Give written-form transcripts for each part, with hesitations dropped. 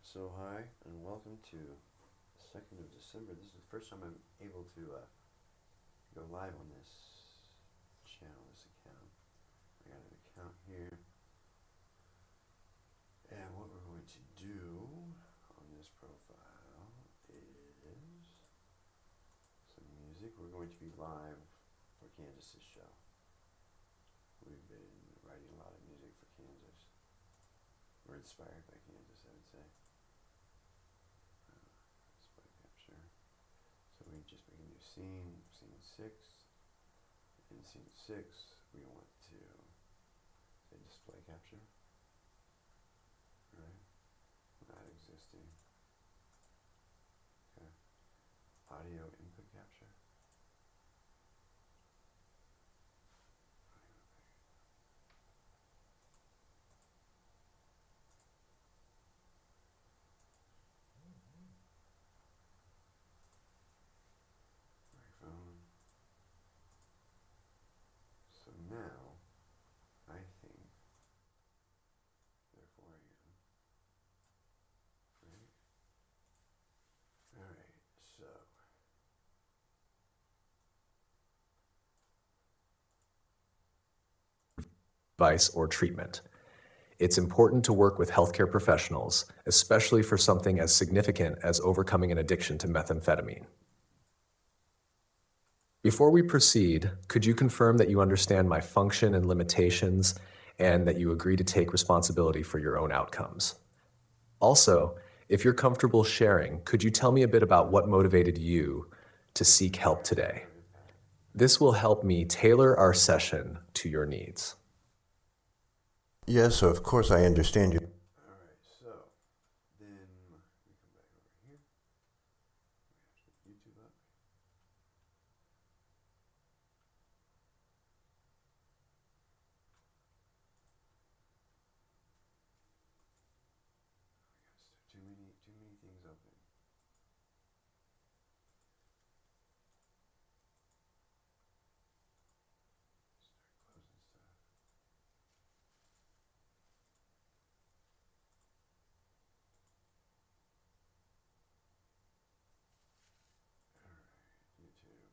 So hi and welcome to the 2nd of December. This is the first time I'm able to go live on this channel, this account. I got an account here. And what we're going to do on this profile is some music. We're going to be live for Candace's show. We've been writing a lot of music for Kansas. We're inspired by Kansas, I would say. Display capture. So we just make a new scene, scene 6. In scene 6, we want to say display capture. Right? Not existing. Okay. Audio input capture. Microphone. So now, I think, therefore I am. Right? Alright, so. Advice or treatment. It's important to work with healthcare professionals, especially for something as significant as overcoming an addiction to methamphetamine. Before we proceed, could you confirm that you understand my function and limitations and that you agree to take responsibility for your own outcomes? Also, if you're comfortable sharing, could you tell me a bit about what motivated you to seek help today? This will help me tailor our session to your needs. Yes, so of course I understand you. Alright, so then we come back over here. We have to put YouTube up. Too many things open. Start closing stuff. Alright, YouTube.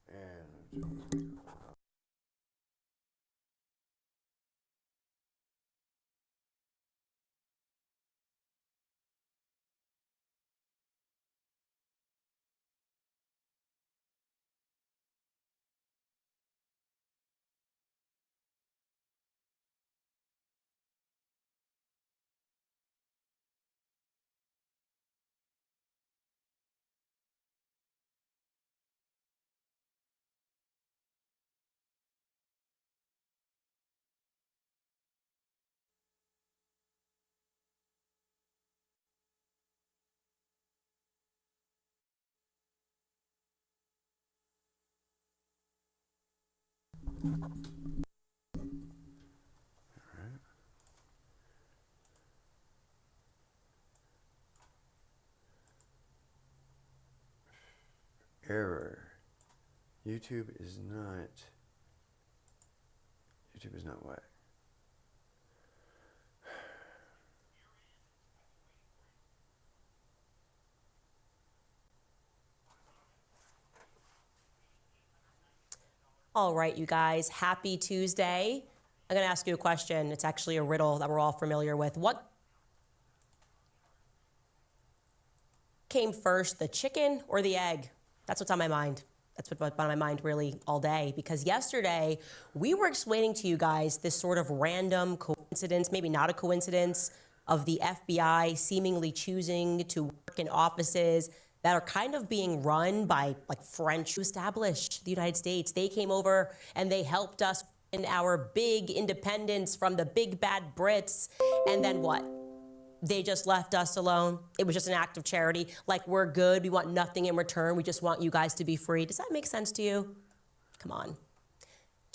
And alright. Error. YouTube is not what? All right, you guys, happy Tuesday. I'm gonna ask you a question. It's actually a riddle that we're all familiar with. What came first, the chicken or the egg? That's what's on my mind. That's what's on my mind really all day, because yesterday we were explaining to you guys this sort of random coincidence, maybe not a coincidence, of the FBI seemingly choosing to work in offices that are kind of being run by like French who established the United States. They came over and they helped us in our big independence from the big bad Brits. And then what? They just left us alone. It was just an act of charity. Like, we're good. We want nothing in return. We just want you guys to be free. Does that make sense to you? Come on.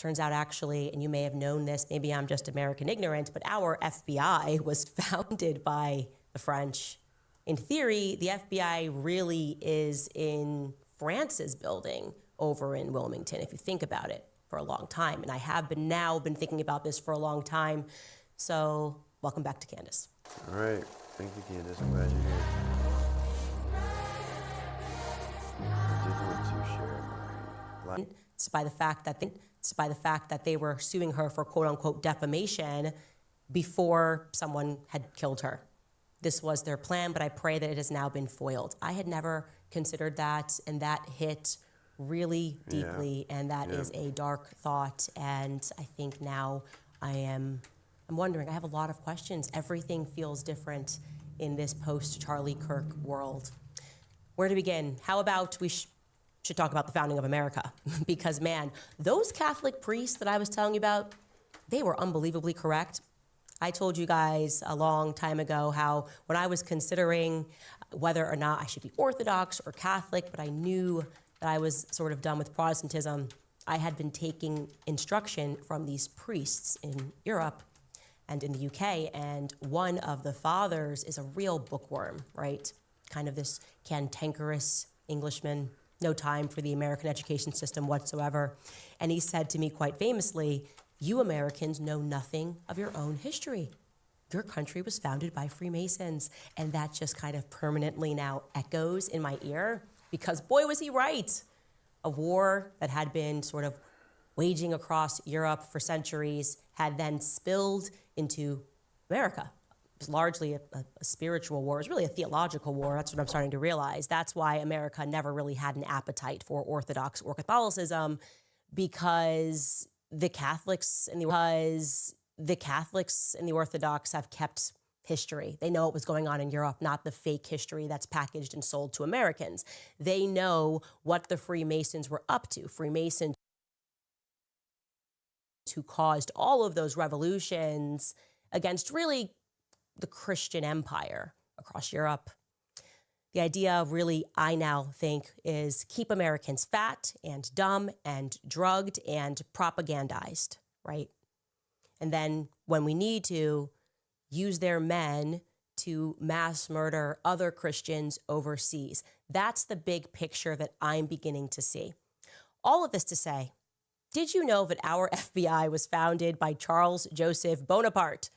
Turns out, actually, and you may have known this, maybe I'm just American ignorant, but our FBI was founded by the French. In theory, the FBI really is in France's building over in Wilmington, if you think about it, for a long time. And I have been thinking about this for a long time. So welcome back to Candace. All right. Thank you, Candace. I'm glad you're here. I did want to share my... By the fact that they were suing her for quote unquote defamation before someone had killed her. This was their plan, but I pray that it has now been foiled. I had never considered that, and that hit really deeply, and that is a dark thought. And I think now I'm wondering, I have a lot of questions. Everything feels different in this post-Charlie Kirk world. Where to begin? How about we should talk about the founding of America? Because man, those Catholic priests that I was telling you about, they were unbelievably correct. I told you guys a long time ago how when I was considering whether or not I should be Orthodox or Catholic, but I knew that I was sort of done with Protestantism, I had been taking instruction from these priests in Europe and in the UK, and one of the fathers is a real bookworm, right? Kind of this cantankerous Englishman, no time for the American education system whatsoever. And he said to me quite famously, "You Americans know nothing of your own history. Your country was founded by Freemasons." And that just kind of permanently now echoes in my ear, because boy, was he right. A war that had been sort of waging across Europe for centuries had then spilled into America. It was largely a spiritual war. It was really a theological war. That's what I'm starting to realize. That's why America never really had an appetite for Orthodox or Catholicism, because the Catholics and the Orthodox have kept history. They know what was going on in Europe, not the fake history that's packaged and sold to Americans. They know what the Freemasons were up to. Freemasons who caused all of those revolutions against really the Christian empire across Europe. The idea really, I now think, is keep Americans fat and dumb and drugged and propagandized, right? And then when we need to, use their men to mass murder other Christians overseas. That's the big picture that I'm beginning to see. All of this to say, did you know that our FBI was founded by Charles Joseph Bonaparte?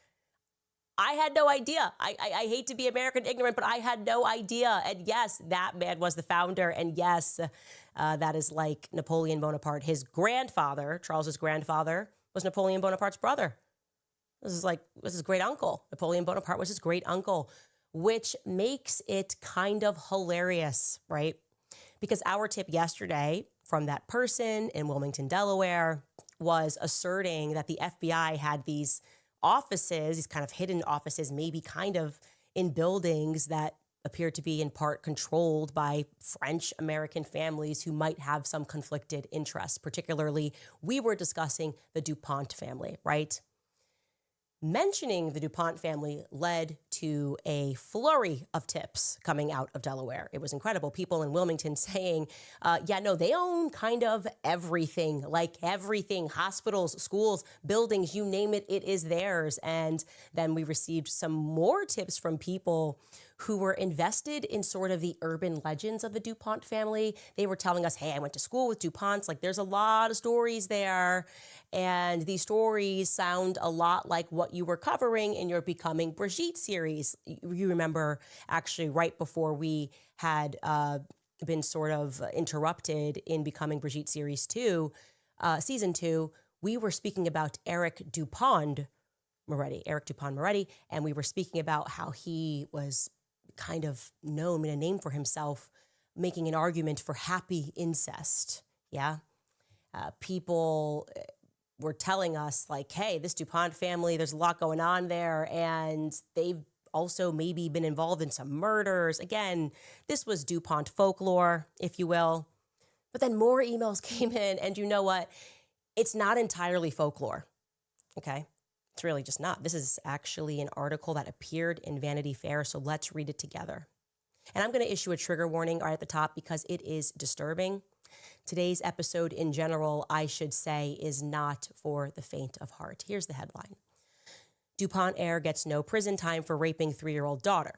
I had no idea. I hate to be American ignorant, but I had no idea. And yes, that man was the founder. And yes, that is like Napoleon Bonaparte. His grandfather, Charles's grandfather, was Napoleon Bonaparte's brother. Was his great uncle. Napoleon Bonaparte was his great uncle, which makes it kind of hilarious, right? Because our tip yesterday from that person in Wilmington, Delaware, was asserting that the FBI had these offices, these kind of hidden offices, maybe kind of in buildings that appear to be in part controlled by French American families who might have some conflicted interests. Particularly, we were discussing the DuPont family, right? Mentioning the DuPont family led to a flurry of tips coming out of Delaware. It was incredible. People in Wilmington saying, they own kind of everything, like everything, hospitals, schools, buildings, you name it, it is theirs. And then we received some more tips from people who were invested in sort of the urban legends of the DuPont family. They were telling us, hey, I went to school with DuPonts. Like, there's a lot of stories there. And these stories sound a lot like what you were covering in your Becoming Brigitte series. You remember, actually, right before we had been sort of interrupted in Becoming Brigitte series 2, season 2, we were speaking about Eric Dupont Moretti, and we were speaking about how he was kind of known, made a name for himself, making an argument for happy incest. Yeah. People were telling us, like, hey, this DuPont family, there's a lot going on there, and they've also maybe been involved in some murders. Again, this was DuPont folklore, if you will. But then more emails came in, and you know what? It's not entirely folklore, okay? It's really just not. This is actually an article that appeared in Vanity Fair, so let's read it together. And I'm going to issue a trigger warning right at the top because it is disturbing. Today's episode in general, I should say, is not for the faint of heart. Here's the headline. DuPont heir gets no prison time for raping 3-year-old daughter.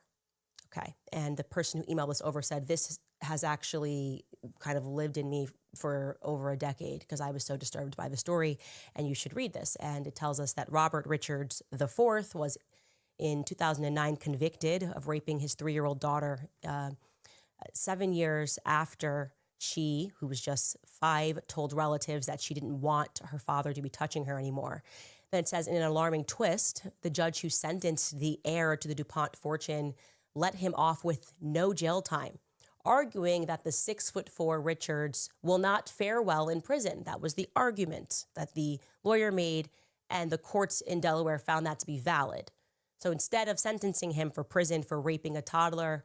Okay, and the person who emailed this over said, this has actually kind of lived in me for over a decade because I was so disturbed by the story, and you should read this. And it tells us that Robert Richards IV was in 2009 convicted of raping his 3-year-old daughter 7 years after she, who was just 5, told relatives that she didn't want her father to be touching her anymore. Then it says, in an alarming twist, the judge who sentenced the heir to the DuPont fortune let him off with no jail time, arguing that the 6'4" Richards will not fare well in prison. That was the argument that the lawyer made, and the courts in Delaware found that to be valid. So instead of sentencing him for prison for raping a toddler,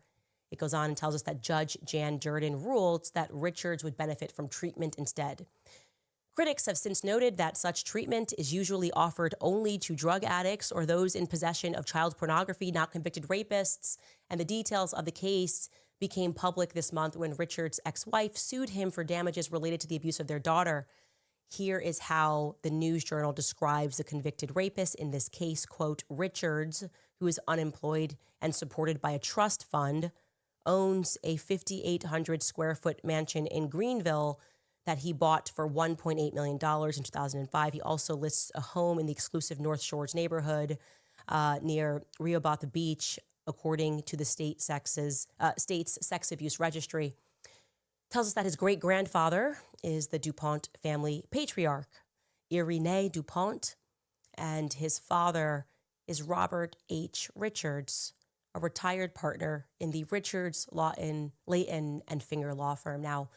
it goes on and tells us that Judge Jan Jordan ruled that Richards would benefit from treatment instead. Critics have since noted that such treatment is usually offered only to drug addicts or those in possession of child pornography, not convicted rapists, and the details of the case became public this month when Richards' ex-wife sued him for damages related to the abuse of their daughter. Here is how the News Journal describes the convicted rapist in this case, quote, Richards, who is unemployed and supported by a trust fund, owns a 5,800 square foot mansion in Greenville that he bought for $1.8 million in 2005. He also lists a home in the exclusive North Shores neighborhood near Rehoboth Beach, according to the state's sex abuse registry. Tells us that his great-grandfather is the DuPont family patriarch, Irénée DuPont, and his father is Robert H. Richards, a retired partner in the Richards, Lawton, Layton, and Finger law firm. Now,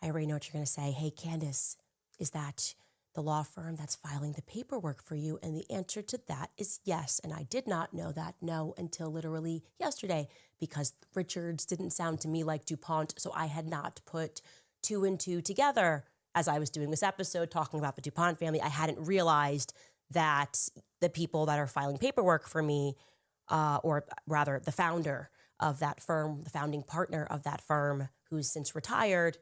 I already know what you're going to say. Hey, Candace, is that the law firm that's filing the paperwork for you? And the answer to that is yes. And I did not know that, no, until literally yesterday, because Richards didn't sound to me like DuPont, so I had not put 2 and 2 together as I was doing this episode talking about the DuPont family. I hadn't realized that the people that are filing paperwork for me, or rather the founder of that firm, the founding partner of that firm, who's since retired,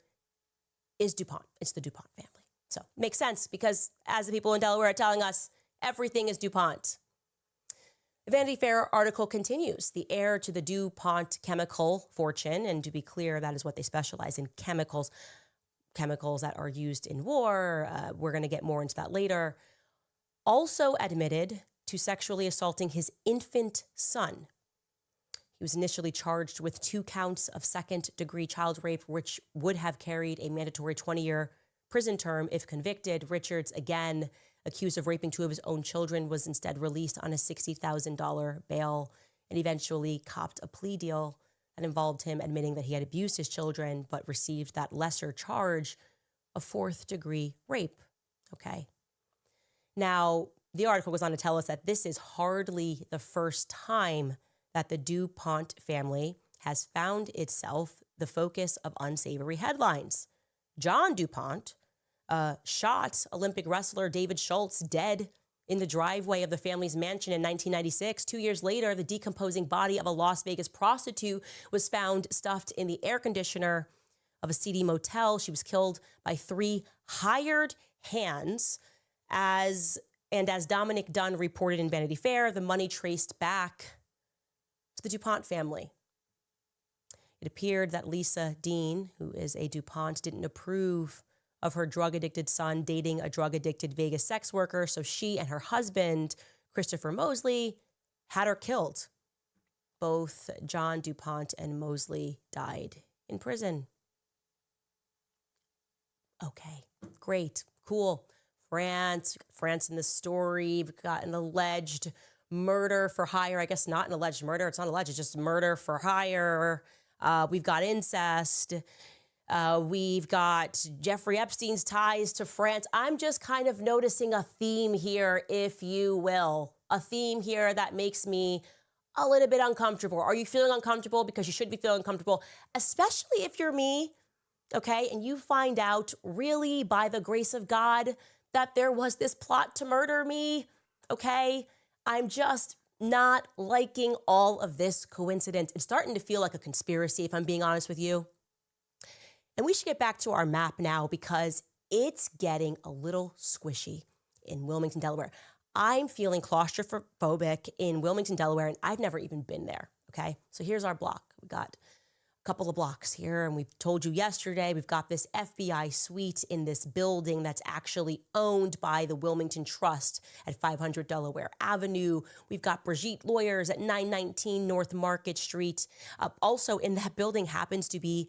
is DuPont. It's the DuPont family. So makes sense because as the people in Delaware are telling us, everything is DuPont. The Vanity Fair article continues. The heir to the DuPont chemical fortune, and to be clear, that is what they specialize in, chemicals that are used in war. We're going to get more into that later. Also admitted to sexually assaulting his infant son. He was initially charged with 2 counts of second-degree child rape, which would have carried a mandatory 20-year prison term if convicted. Richards, again accused of raping 2 of his own children, was instead released on a $60,000 bail and eventually copped a plea deal that involved him admitting that he had abused his children but received that lesser charge of 4th-degree rape. Okay. Now, the article goes on to tell us that this is hardly the first time that the DuPont family has found itself the focus of unsavory headlines. John DuPont shot Olympic wrestler David Schultz dead in the driveway of the family's mansion in 1996. 2 years later, the decomposing body of a Las Vegas prostitute was found stuffed in the air conditioner of a seedy motel. She was killed by 3 hired hands. As Dominic Dunn reported in Vanity Fair, the money traced back to the DuPont family. It appeared that Lisa Dean, who is a DuPont, didn't approve of her drug-addicted son dating a drug-addicted Vegas sex worker, so she and her husband, Christopher Mosley, had her killed. Both John DuPont and Mosley died in prison. Okay, great, cool. France in the story. We've got an alleged murder for hire. I guess not an alleged murder. It's not alleged. It's just murder for hire. We've got incest. We've got Jeffrey Epstein's ties to France. I'm just kind of noticing a theme here, if you will. A theme here that makes me a little bit uncomfortable. Are you feeling uncomfortable? Because you should be feeling uncomfortable, especially if you're me, okay? And you find out really by the grace of God that there was this plot to murder me, okay? I'm just not liking all of this coincidence. It's starting to feel like a conspiracy, if I'm being honest with you. And we should get back to our map now because it's getting a little squishy in Wilmington, Delaware. I'm feeling claustrophobic in Wilmington, Delaware, and I've never even been there, okay? So here's our block. We got couple of blocks here, and we told you yesterday we've got this FBI suite in this building that's actually owned by the Wilmington Trust at 500 Delaware Avenue. We've got Brigitte Lawyers at 919 North Market Street. Also in that building happens to be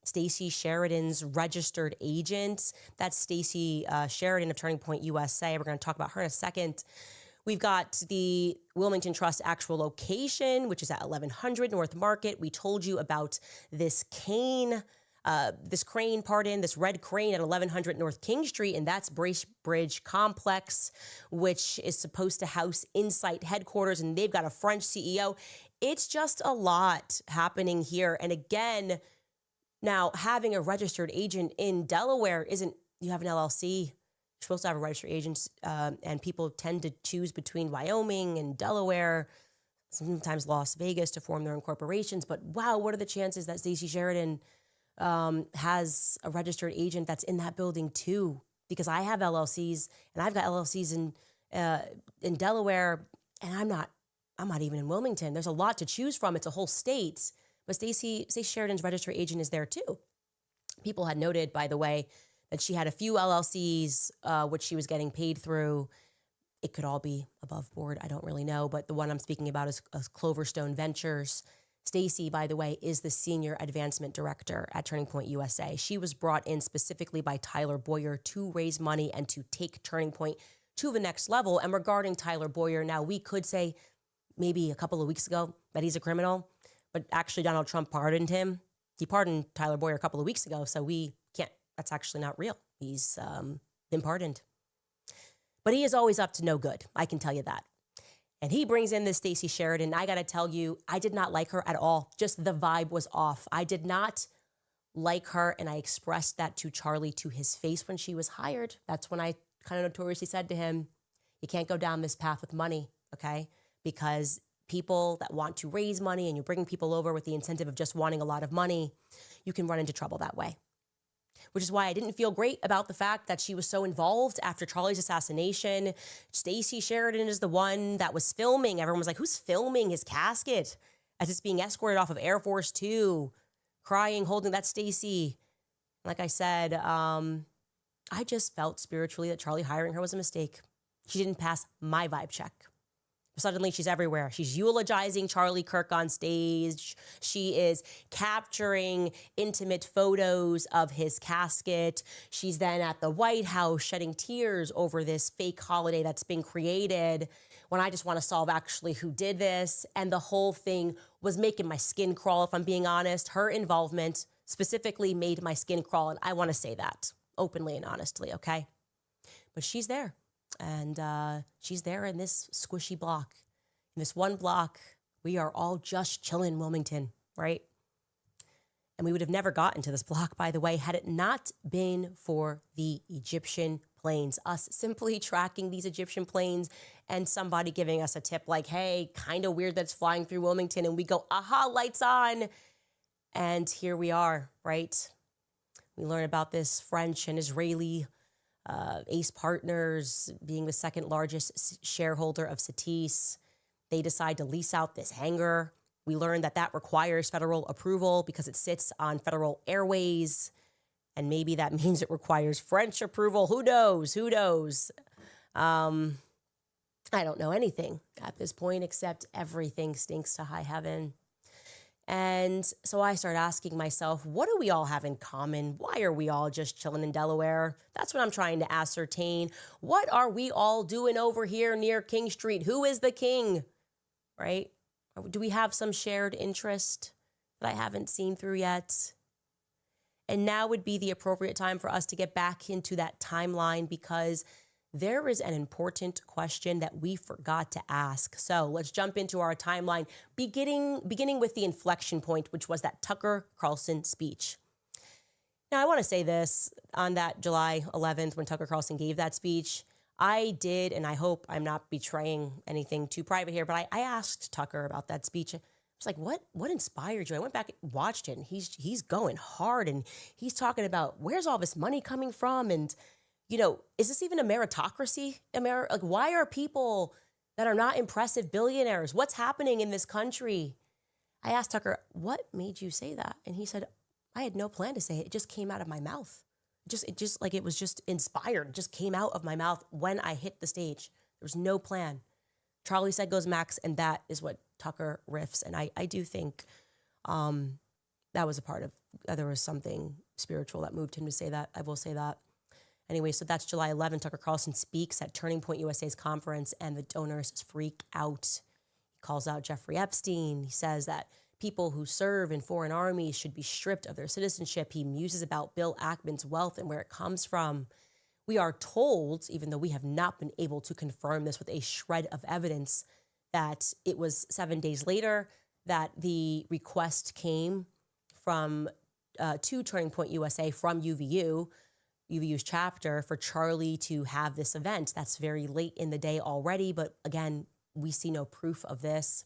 Stacey Sheridan's registered agent. That's Stacey Sheridan of Turning Point USA. We're going to talk about her in a second. We've got the Wilmington Trust actual location, which is at 1100 North Market. We told you about this crane, this red crane at 1100 North King Street, and that's Brace Bridge Complex, which is supposed to house Insight headquarters, and they've got a French CEO. It's just a lot happening here. And again, now having a registered agent in Delaware isn't, you have an LLC. You're supposed to have a registered agent, and people tend to choose between Wyoming and Delaware, sometimes Las Vegas to form their own corporations. But wow, what are the chances that Stacey Sheridan has a registered agent that's in that building too? Because I have LLCs, and I've got LLCs in Delaware, and I'm not even in Wilmington. There's a lot to choose from. It's a whole state. But Stacey Sheridan's registered agent is there too. People had noted, by the way, that she had a few LLCs, which she was getting paid through. It could all be above board. I don't really know. But the one I'm speaking about is Cloverstone Ventures. Stacey, by the way, is the Senior Advancement Director at Turning Point USA. She was brought in specifically by Tyler Boyer to raise money and to take Turning Point to the next level. And regarding Tyler Boyer, now we could say maybe a couple of weeks ago that he's a criminal, but actually Donald Trump pardoned him. He pardoned Tyler Boyer a couple of weeks ago, so we can't. That's actually not real. He's been pardoned. But he is always up to no good. I can tell you that. And he brings in this Stacey Sheridan. I got to tell you, I did not like her at all. Just the vibe was off. I did not like her, and I expressed that to Charlie to his face when she was hired. That's when I kind of notoriously said to him, you can't go down this path with money, okay? Because people that want to raise money and you're bringing people over with the incentive of just wanting a lot of money, you can run into trouble that way. Which is why I didn't feel great about the fact that she was so involved after Charlie's assassination. Stacey Sheridan is the one that was filming. Everyone was like, who's filming his casket as it's being escorted off of Air Force Two, crying, holding that Stacey. Like I said, I just felt spiritually that Charlie hiring her was a mistake. She didn't pass my vibe check. Suddenly she's everywhere. She's eulogizing Charlie Kirk on stage. She is capturing intimate photos of his casket. She's then at the White House shedding tears over this fake holiday that's been created when I just want to solve actually who did this. And the whole thing was making my skin crawl, if I'm being honest. Her involvement specifically made my skin crawl, and I want to say that openly and honestly, okay? But she's there. And she's there in this squishy block. In this one block, we are all just chilling in Wilmington, right? And we would have never gotten to this block, by the way, had it not been for the Egyptian planes. Us simply tracking these Egyptian planes and somebody giving us a tip like, hey, kind of weird that's flying through Wilmington. And we go, aha, lights on. And here we are, right? We learn about this French and Israeli Ace Partners being the second largest shareholder of Satis. They decide to lease out this hangar. We learn that that requires federal approval because it sits on federal airways. And maybe that means it requires French approval. Who knows? Who knows? I don't know anything at this point except everything stinks to high heaven. And so I started asking myself, what do we all have in common? Why are we all just chilling in Delaware? That's what I'm trying to ascertain. What are we all doing over here near King Street? Who is the king, right? Do we have some shared interest that I haven't seen through yet? And now would be the appropriate time for us to get back into that timeline because there is an important question that we forgot to ask. So let's jump into our timeline, beginning with the inflection point, which was that Tucker Carlson speech. Now, I want to say this on that July 11th when Tucker Carlson gave that speech. I did, and I hope I'm not betraying anything too private here, but I asked Tucker about that speech. was like, what inspired you? I went back and watched it, and he's going hard, and he's talking about where's all this money coming from, and is this even a meritocracy? Like, why are people that are not impressive billionaires? What's happening in this country? I asked Tucker, what made you say that? And he said, I had no plan to say it. It just came out of my mouth. It was just inspired. It just came out of my mouth when I hit the stage. There was no plan. Charlie said goes Max, and that is what Tucker riffs. And I do think that was a part of, there was something spiritual that moved him to say that. I will say that. Anyway, so that's July 11th. Tucker Carlson speaks at Turning Point USA's conference, and the donors freak out. He calls out Jeffrey Epstein. He says that people who serve in foreign armies should be stripped of their citizenship. He muses about Bill Ackman's wealth and where it comes from. We are told, even though we have not been able to confirm this with a shred of evidence, that it was 7 days later that the request came from to Turning Point USA from UVU's chapter, for Charlie to have this event. That's very late in the day already, but again, we see no proof of this.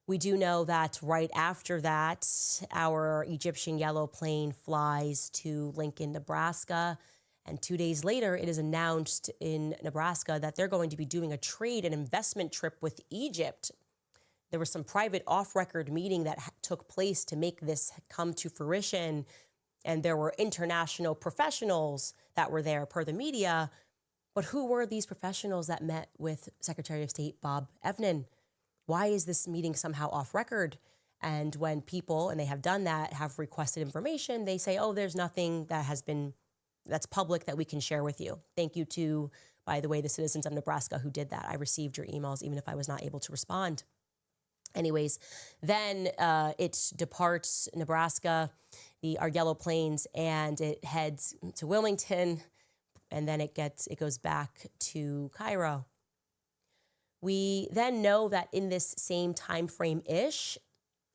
We do know that right after that, our Egyptian yellow plane flies to Lincoln, Nebraska, and 2 days later, it is announced in Nebraska that they're going to be doing a trade and investment trip with Egypt. There was some private off-record meeting that took place to make this come to fruition, and there were international professionals that were there per the media. But who were these professionals that met with Secretary of State Bob Evnen? Why is this meeting somehow off record? And when people, and they have done that, have requested information, they say, oh, there's nothing that's public that we can share with you. Thank you to, by the way, the citizens of Nebraska who did that. I received your emails even if I was not able to respond. Anyways, then it departs Nebraska, our yellow planes, and it heads to Wilmington, and then it goes back to Cairo. We then know that in this same time frame-ish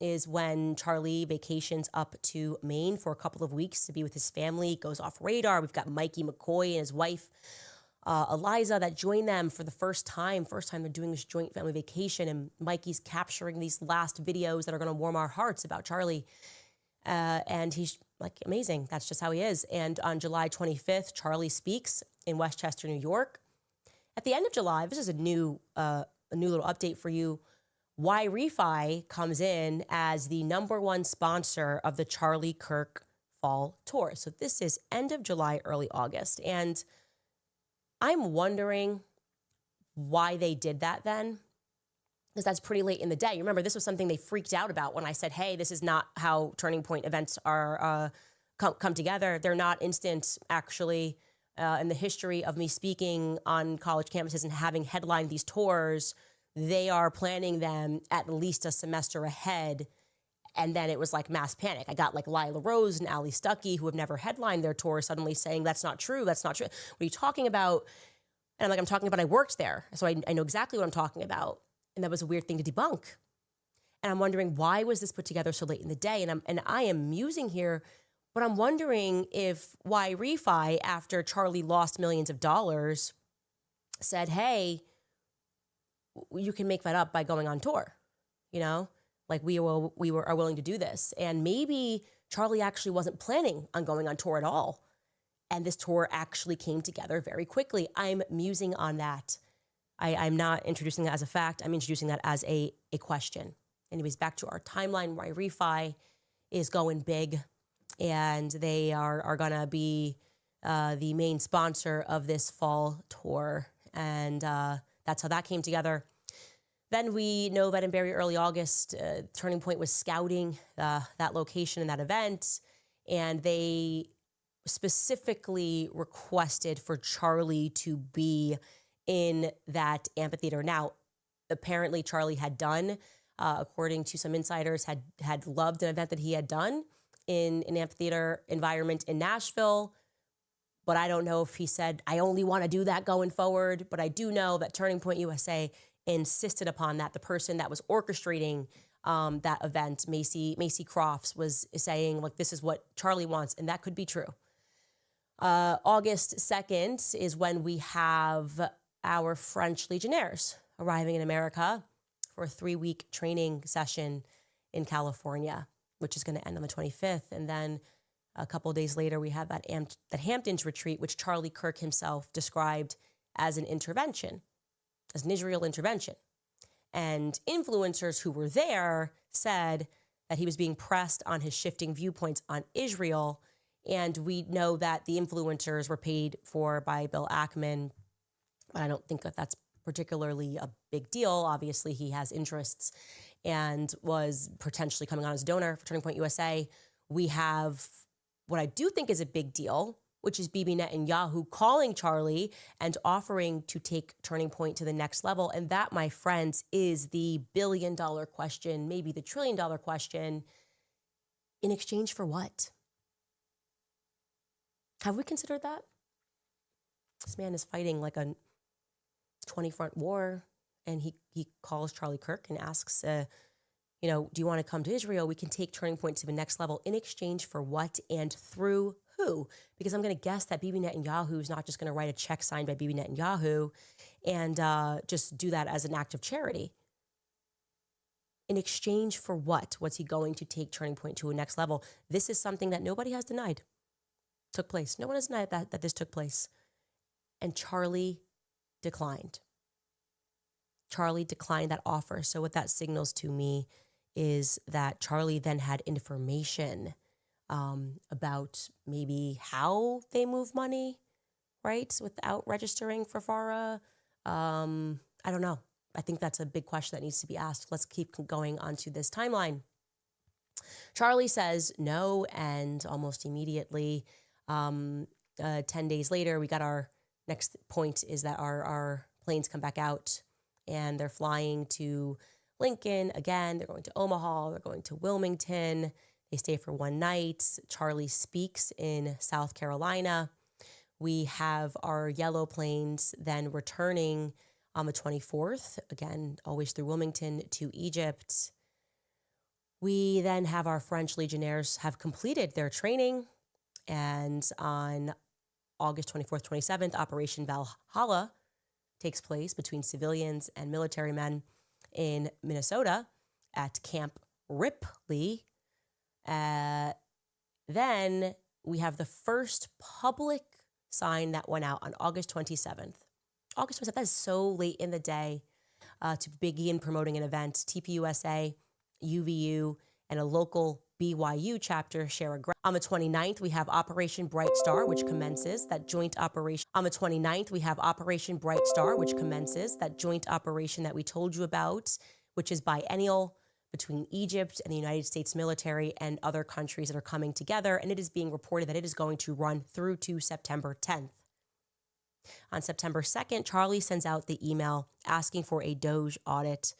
is when Charlie vacations up to Maine for a couple of weeks to be with his family, goes off radar. We've got Mikey McCoy and his wife, Eliza, that join them for the first time they're doing this joint family vacation, and Mikey's capturing these last videos that are going to warm our hearts about Charlie. And he's like, amazing. That's just how he is. And on July 25th, Charlie speaks in Westchester, New York. At the end of July, this is a new little update for you. YRefi comes in as the #1 sponsor of the Charlie Kirk Fall Tour. So this is end of July, early August. And I'm wondering why they did that then, because that's pretty late in the day. Remember, this was something they freaked out about when I said, hey, this is not how Turning Point events are come together. They're not instant, actually. In the history of me speaking on college campuses and having headlined these tours, they are planning them at least a semester ahead. And then it was like mass panic. I got like Lila Rose and Ali Stuckey, who have never headlined their tour, suddenly saying, that's not true. That's not true. What are you talking about? And I'm like, I'm talking about I worked there. So I know exactly what I'm talking about. And that was a weird thing to debunk. And I'm wondering, why was this put together so late in the day? And I am musing here, but I'm wondering if YRefi, after Charlie lost millions of dollars, said, hey, you can make that up by going on tour, like we are willing to do this. And maybe Charlie actually wasn't planning on going on tour at all. And this tour actually came together very quickly. I'm musing on that. I'm not introducing that as a fact. I'm introducing that as a question. Anyways, back to our timeline. YRefi is going big, and they are going to be the main sponsor of this fall tour. And that's how that came together. Then we know that in very early August, Turning Point was scouting that location and that event, and they specifically requested for Charlie to be in that amphitheater. Now, apparently Charlie had done, according to some insiders, had loved an event that he had done in an amphitheater environment in Nashville. But I don't know if he said, I only want to do that going forward. But I do know that Turning Point USA insisted upon that. The person that was orchestrating that event, Macy Crofts, was saying, look, this is what Charlie wants, and that could be true. August 2nd is when we have our French Legionnaires arriving in America for a 3-week training session. in California, which is going to end on the 25th. And then a couple of days later, we have that Hamptons retreat, which Charlie Kirk himself described as an intervention, as an Israel intervention. And influencers who were there said that he was being pressed on his shifting viewpoints on Israel. And we know that the influencers were paid for by Bill Ackman, but I don't think that that's particularly a big deal. Obviously, he has interests and was potentially coming on as a donor for Turning Point USA. We have what I do think is a big deal, which is Bibi Netanyahu calling Charlie and offering to take Turning Point to the next level. And that, my friends, is the billion-dollar question, maybe the trillion-dollar question. In exchange for what? Have we considered that? This man is fighting like a 20-front war, and he calls Charlie Kirk and asks, do you want to come to Israel? We can take Turning Point to the next level. In exchange for what and through who? Because I'm going to guess that Bibi Netanyahu is not just going to write a check signed by Bibi Netanyahu and just do that as an act of charity. In exchange for what? What's he going to take Turning Point to a next level? This is something that nobody has denied took place. No one has denied that this took place. And Charlie declined. Charlie declined that offer. So what that signals to me is that Charlie then had information about maybe how they move money, right, without registering for FARA. I don't know. I think that's a big question that needs to be asked. Let's keep going onto this timeline. Charlie says no, and almost immediately, 10 days later, we got our next point is that our planes come back out and they're flying to Lincoln again. They're going to Omaha. They're going to Wilmington. They stay for one night. Charlie speaks in South Carolina. We have our yellow planes then returning on the 24th, again, always through Wilmington to Egypt. We then have our French Legionnaires have completed their training. And on August 24th, 27th, Operation Valhalla takes place between civilians and military men in Minnesota at Camp Ripley. Then we have the first public sign that went out on August 27th. August 27th, that is so late in the day to begin promoting an event. TPUSA, UVU, and a local BYU chapter share a grant. On the 29th, we have Operation Bright Star, which commences that joint operation. On the 29th, we have Operation Bright Star, which commences that joint operation that we told you about, which is biennial between Egypt and the United States military and other countries that are coming together. And it is being reported that it is going to run through to September 10th. On September 2nd, Charlie sends out the email asking for a DOJ audit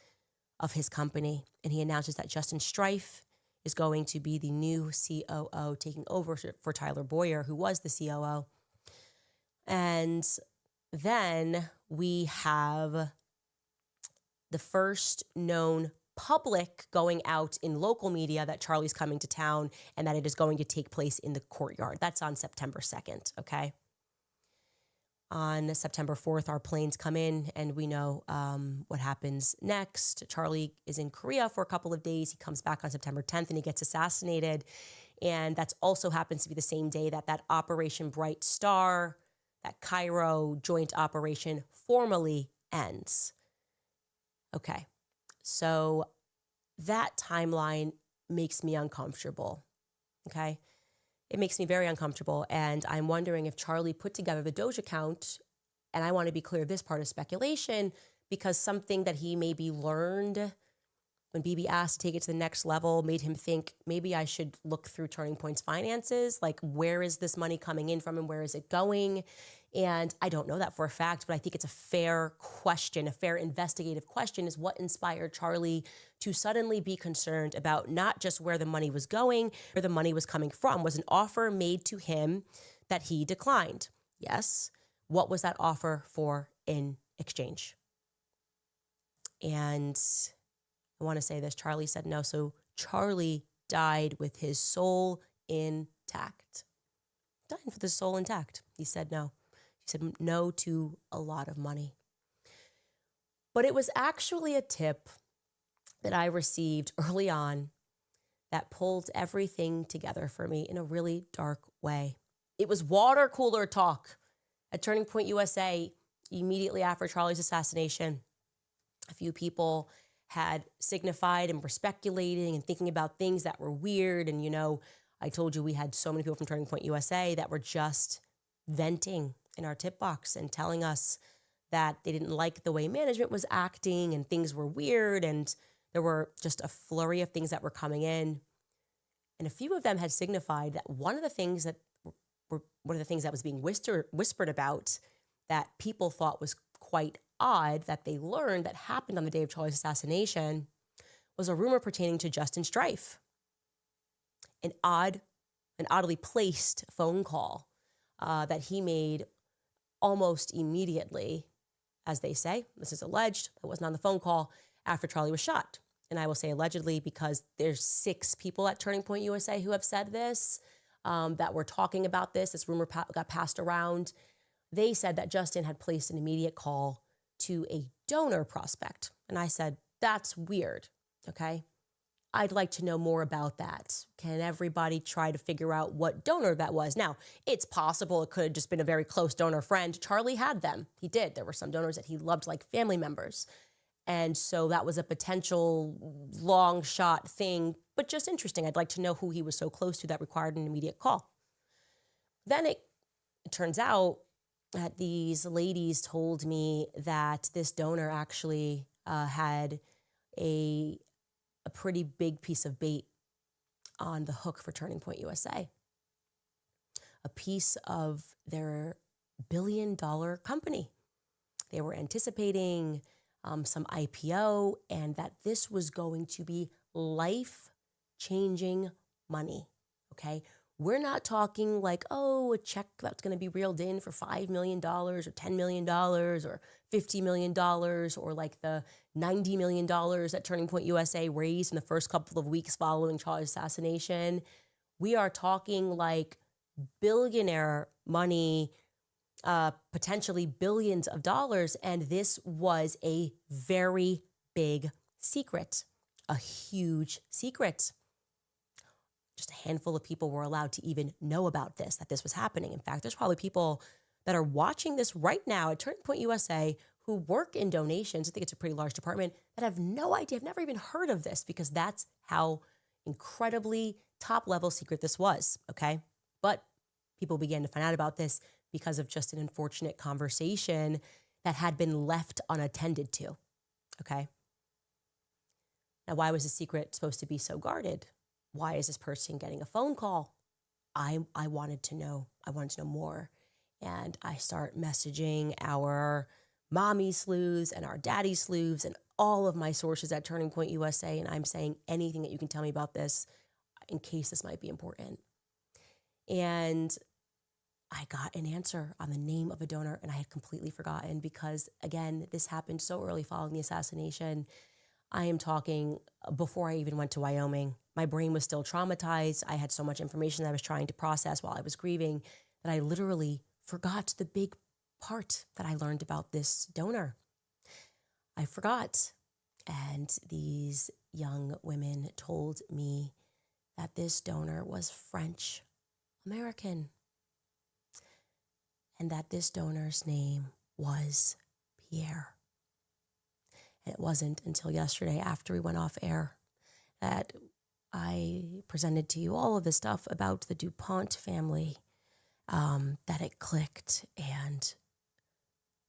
of his company. And he announces that Justin Strife is going to be the new COO, taking over for Tyler Boyer, who was the COO. And then we have the first known public going out in local media that Charlie's coming to town and that it is going to take place in the courtyard. That's on September 2nd, okay? On September 4th, our planes come in and we know what happens next. Charlie is in Korea for a couple of days. He comes back on September 10th and he gets assassinated. And that also happens to be the same day that Operation Bright Star, that Cairo joint operation formally ends. Okay, so that timeline makes me uncomfortable, okay? It makes me very uncomfortable, and I'm wondering if Charlie put together the Doge account, and I want to be clear, this part is speculation, because something that he maybe learned when Bibi asked to take it to the next level made him think, maybe I should look through Turning Point's finances, like where is this money coming in from and where is it going? And I don't know that for a fact, but I think it's a fair question, a fair investigative question, is what inspired Charlie to suddenly be concerned about not just where the money was going, where the money was coming from. Was an offer made to him that he declined? Yes. What was that offer for in exchange? And I want to say this, Charlie said no. So Charlie died with his soul intact. Died with his soul intact. He said no. He said no to a lot of money. But it was actually a tip that I received early on that pulled everything together for me in a really dark way. It was water cooler talk at Turning Point USA immediately after Charlie's assassination. A few people had signified and were speculating and thinking about things that were weird. And, I told you we had so many people from Turning Point USA that were just venting in our tip box and telling us that they didn't like the way management was acting and things were weird. And there were just a flurry of things that were coming in. And a few of them had signified that one of the things that was being whispered about that people thought was quite odd that they learned that happened on the day of Charlie's assassination was a rumor pertaining to Justin Strife. An oddly placed phone call that he made almost immediately, as they say, this is alleged, that wasn't on the phone call, after Charlie was shot. And I will say allegedly because there's 6 people at Turning Point USA who have said this, that were talking about this. This rumor got passed around. They said that Justin had placed an immediate call to a donor prospect. And I said, that's weird, okay? I'd like to know more about that. Can everybody try to figure out what donor that was? Now, it's possible it could have just been a very close donor friend. Charlie had them. He did. There were some donors that he loved like family members. And so that was a potential long shot thing, but just interesting. I'd like to know who he was so close to that required an immediate call. Then it turns out that these ladies told me that this donor actually had a pretty big piece of bait on the hook for Turning Point USA. A piece of their billion-dollar company. They were anticipating some IPO, and that this was going to be life-changing money, okay? We're not talking like, a check that's going to be reeled in for $5 million or $10 million or $50 million or like the $90 million that Turning Point USA raised in the first couple of weeks following Charlie's assassination. We are talking like billionaire money, potentially billions of dollars. And this was a very big secret, a huge secret. Just a handful of people were allowed to even know about this, that this was happening. In fact, there's probably people that are watching this right now at Turning Point USA who work in donations. I think it's a pretty large department that have no idea, have never even heard of this because that's how incredibly top-level secret this was, okay? But people began to find out about this because of just an unfortunate conversation that had been left unattended to, okay? Now, why was the secret supposed to be so guarded? Why is this person getting a phone call? I wanted to know. I wanted to know more. And I start messaging our mommy sleuths and our daddy sleuths and all of my sources at Turning Point USA. And I'm saying anything that you can tell me about this in case this might be important. And I got an answer on the name of a donor, and I had completely forgotten because, again, this happened so early following the assassination. I am talking before I even went to Wyoming. My brain was still traumatized. I had so much information that I was trying to process while I was grieving that I literally forgot the big part that I learned about this donor. I forgot. And these young women told me that this donor was French American and that this donor's name was Pierre. And it wasn't until yesterday after we went off air that I presented to you all of the stuff about the DuPont family, that it clicked. And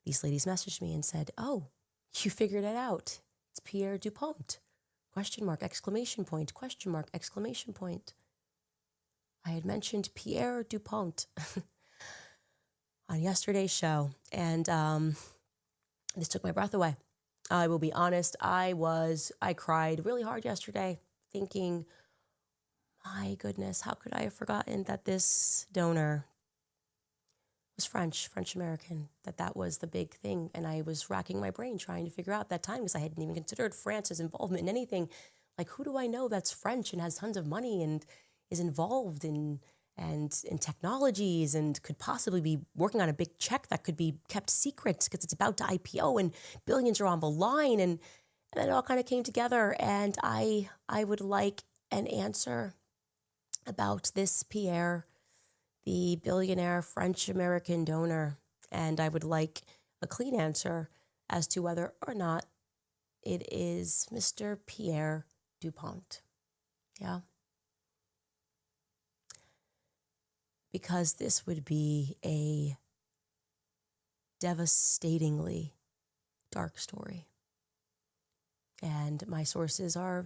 these ladies messaged me and said, "Oh, you figured it out. It's Pierre DuPont. Question mark, exclamation point, question mark, exclamation point." I had mentioned Pierre DuPont on yesterday's show, and this took my breath away. I will be honest, I cried really hard yesterday thinking, my goodness, how could I have forgotten that this donor was French American, that was the big thing. And I was racking my brain trying to figure out that time because I hadn't even considered France's involvement in anything. Like, who do I know that's French and has tons of money and is involved in technologies and could possibly be working on a big check that could be kept secret because it's about to IPO and billions are on the line. And then it all kind of came together. And I would like an answer about this Pierre, the billionaire French-American donor, and I would like a clean answer as to whether or not it is Mr. Pierre DuPont. Yeah. Because this would be a devastatingly dark story. And my sources are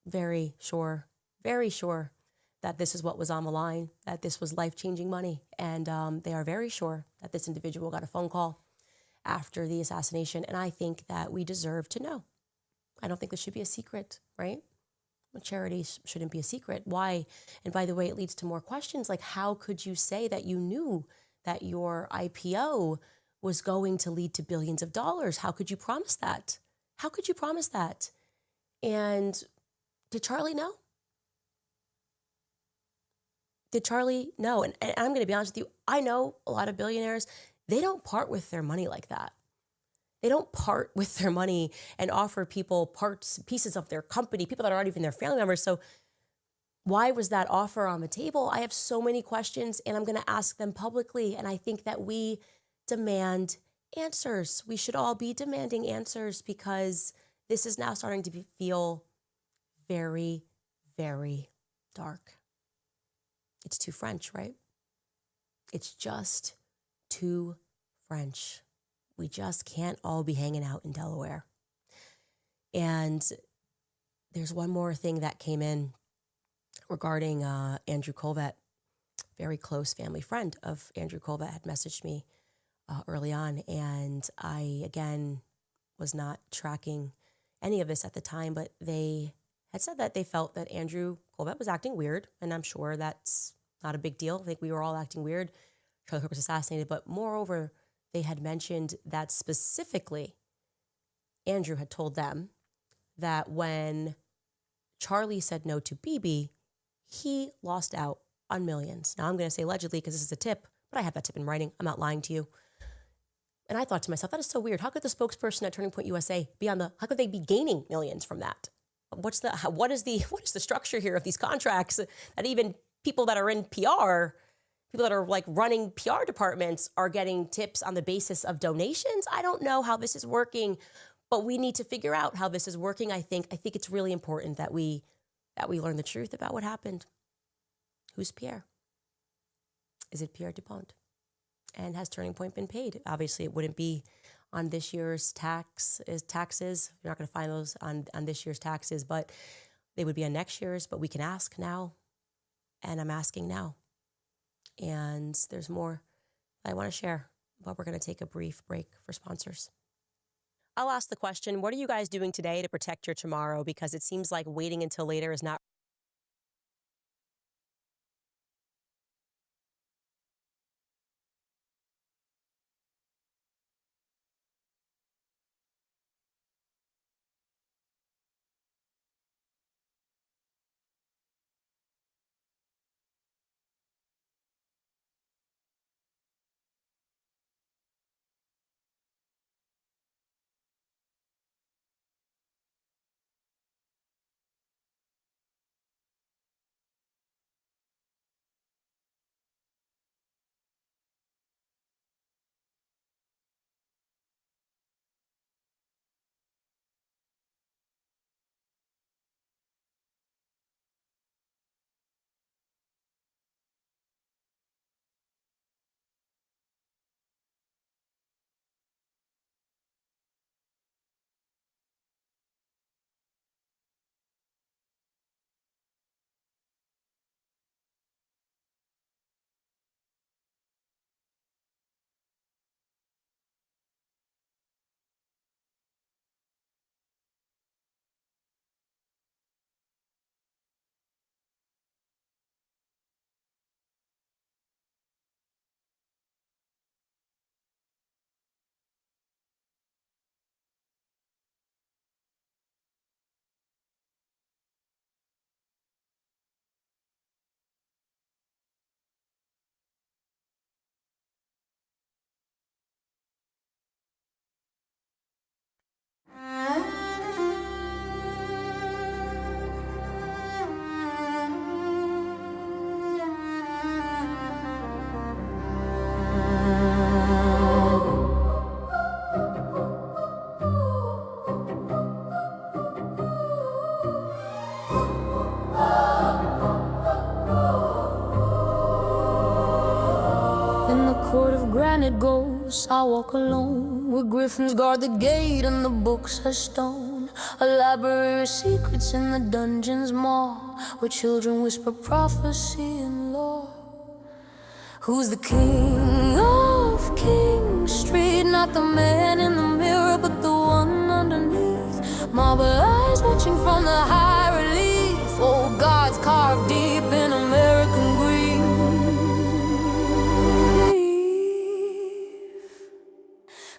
very sure that this is what was on the line, that this was life-changing money. And they are very sure that this individual got a phone call after the assassination. And I think that we deserve to know. I don't think this should be a secret, right? Well, charity shouldn't be a secret. Why? And by the way, it leads to more questions like, how could you say that you knew that your IPO was going to lead to billions of dollars? How could you promise that? How could you promise that? And did Charlie know? Did Charlie know? And I'm going to be honest with you, I know a lot of billionaires, they don't part with their money like that. They don't part with their money and offer people pieces of their company, people that aren't even their family members. So why was that offer on the table? I have so many questions and I'm going to ask them publicly. And I think that we demand answers. We should all be demanding answers because this is now starting to feel very, very dark. It's too French, right? It's just too French. We just can't all be hanging out in Delaware. And there's one more thing that came in regarding Andrew Colvett, very close family friend of Andrew Colvett, had messaged me early on. And I, again, was not tracking any of this at the time, but they had said that they felt that Andrew Colvett was acting weird. And I'm sure that's not a big deal. I think we were all acting weird. Charlie Kirk was assassinated. But moreover, they had mentioned that specifically Andrew had told them that when Charlie said no to Bibi, he lost out on millions. Now I'm going to say allegedly because this is a tip, but I have that tip in writing. I'm not lying to you. And I thought to myself, that is so weird. How could the spokesperson at Turning Point USA be on how could they be gaining millions from that? What is the structure here of these contracts that even people that are in PR, people that are like running PR departments are getting tips on the basis of donations? I don't know how this is working, but we need to figure out how this is working. I think it's really important that we learn the truth about what happened. Who's Pierre? Is it Pierre DuPont? And has Turning Point been paid? Obviously, it wouldn't be on this year's taxes. You're not going to find those on this year's taxes, but they would be on next year's. But we can ask now, and I'm asking now. And there's more I want to share, but we're going to take a brief break for sponsors. I'll ask the question, what are you guys doing today to protect your tomorrow? Because it seems like waiting until later is not house I walk alone, where griffins guard the gate and the books are stone. A library of secrets in the dungeon's maw, where children whisper prophecy and lore. Who's the king of King Street? Not the man in the mirror, but the one underneath. Marble eyes watching from the high relief. Old gods carved deep in American grief.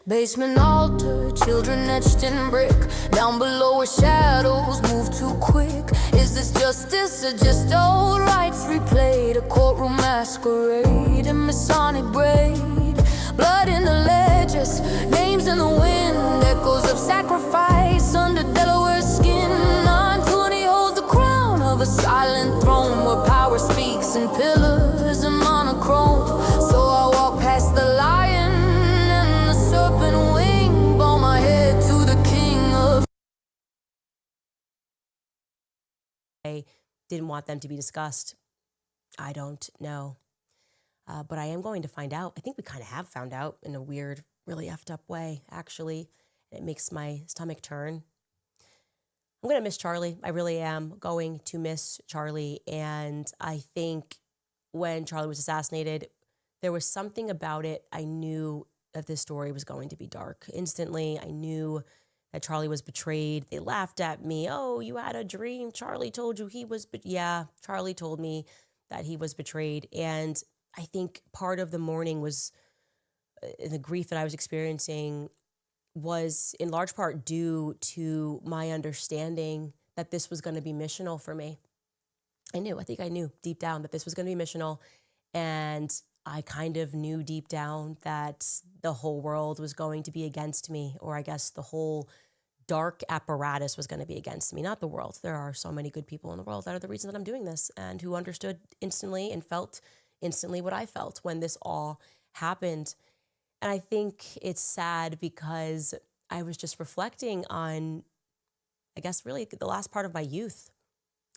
Basement altar, children etched in brick. Down below where shadows move too quick. Is this justice or just old rights replayed? A courtroom masquerade in Masonic braid. Blood in the ledges, names in the wind. Echoes of sacrifice under Delaware's skin. 920 holds the crown of a silent throne, where power speaks in pillars and monochrome. So I walk past the lion and the serpent wing, bow my head to the king of. I didn't want them to be discussed. I don't know. But I am going to find out. I think we kind of have found out in a weird, really effed up way, actually. It makes my stomach turn. I'm going to miss Charlie. I really am going to miss Charlie. And I think when Charlie was assassinated, there was something about it. I knew that this story was going to be dark. Instantly, I knew that Charlie was betrayed. They laughed at me. Oh, you had a dream. Charlie told you he was, but yeah, Charlie told me that he was betrayed. And I think part of the mourning was the grief that I was experiencing was in large part due to my understanding that this was going to be missional for me. I think I knew deep down that this was going to be missional. And I kind of knew deep down that the whole world was going to be against me, or I guess the whole dark apparatus was going to be against me, not the world. There are so many good people in the world that are the reason that I'm doing this and who understood instantly and felt instantly what I felt when this all happened. And I think it's sad because I was just reflecting on, I guess, really the last part of my youth,